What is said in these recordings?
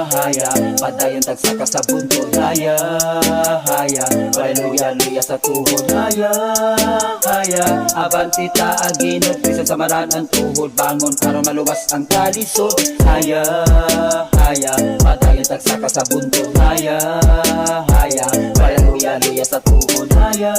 haya, padayon tagsaka sa buntod, haya, haya, haleluya, luya sa tuhod, haya, haya, abanti taaginod, bisan sa maran ang tuhod, bangon aron maluwas ang kalisod, haya, haya, padayon tagsaka sa buntod, haya, haya, haleluya, luya sa tuhod, haya,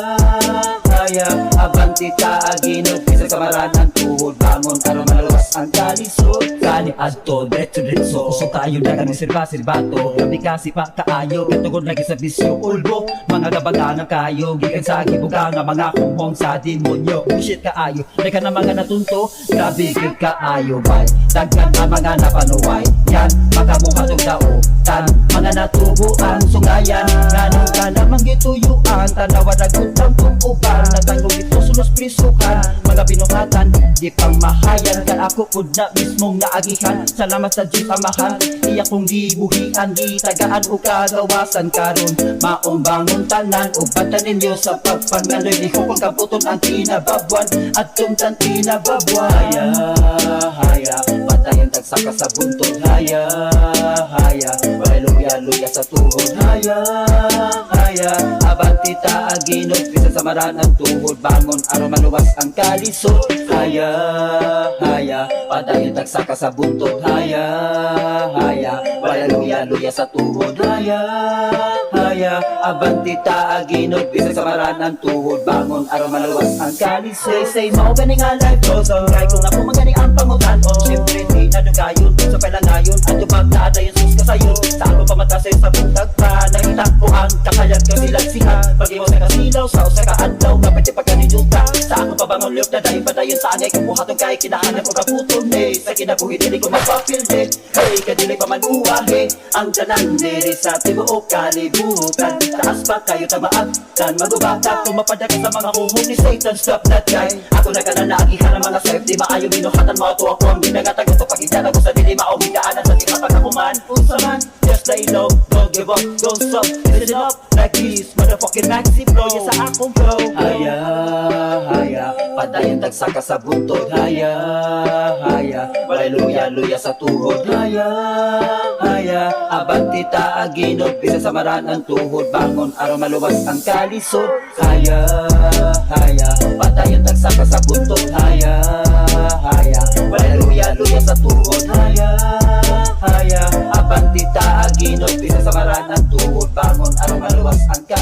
haya, abanti taaginod, bisan sa maran ang tuhod, bangon aron maluwas ang kalisod, kani adto diretso uso tayo dagan ng sirba-sirbato, kami kasi pa kaayo katugod lagi sa bisyo ulbo, mga gabaganang kayo gikan sa gibuga nga mga kumong sa demonyo, bullshit kaayo leka na mga natunto, grabe gid kaayo bay, daghan na mga napanuway yan, makamuha tong dautan, mga natubuan sungayan, ngano ka namang gituyuan, tanawa dagot ang tumuban, natanggong ito sulos prisukan, mga binuhatan di pang mahayan, kan ako pud na mismong naagihan, salamat sa Diyos Amahan, iya kong gibuhian, gitagaan o kagawasan karon, maong bangon tanan o batan ninyo sa pagpangaloy, di ko kung kabuton ang tinababuan at tumtan tinababuan, haya, haya, patayon tagsaka sa buntod, haya, haya, haleluya, luya sa tuhod, haya, haya, abanti taaginod, bisan sa maran ang tuhod, bangon aron maluwas ang kalisod, haya, haya, padayon tagsaka sa buntod, haya, haya, haleluya, luya sa tuhod, haya, haya, abanti taaginod, bisan sa maran ang tuhod, bangon aron maluwas ang kalisod, say mao gani nga life goes on, kay kung ako maganing ang pangutan, siyempre di na dugayon, sa palangayon, at tubag na adayon sus kasayon, sa ako pamatasay sa buntag pa, nakita ko ang kakayat kasilag sihan, pag mo sa kasilaw, sa usa ka adlaw, kapit pagkanijuta, sa ako pabangon liyok na dahil padayon sa angay, kumuha tong kay kinahanap ko kaputong ne, sa kinabuhi dili ko magpapilde, hey kadili pa man uwahe, ang tanan diri sa tibuok kalibutan, taas pa kayo tamaagtan, magubata, kung mapadaka sa mga huhong ni Satan, stop that guy, ako na ka na naagihan ng mga safety, maayo binuhatan mga tuwa ko, ang ginagatagot to pakitala ko sa dili, maumigaanan sa tinapag ako man, unsaman, just lay low, don't give up, don't stop, listen up, like this, motherfucking maxi flow, yes sa akong flow, haya, haya, padayon tagsaka sa buntod, haya, haya, haleluya, luya sa tuhod, haya, haya, abanti taaginod, bisan sa maran ang tuhod, bangon aron maluwas ang kalisod, haya, haya, padayon tagsaka sa buntod, haya, haya, haleluya, luya sa tuhod, haya, haya, abanti taaginod, bisan sa maran ang tuhod, bangon aron maluwas ang kalisod.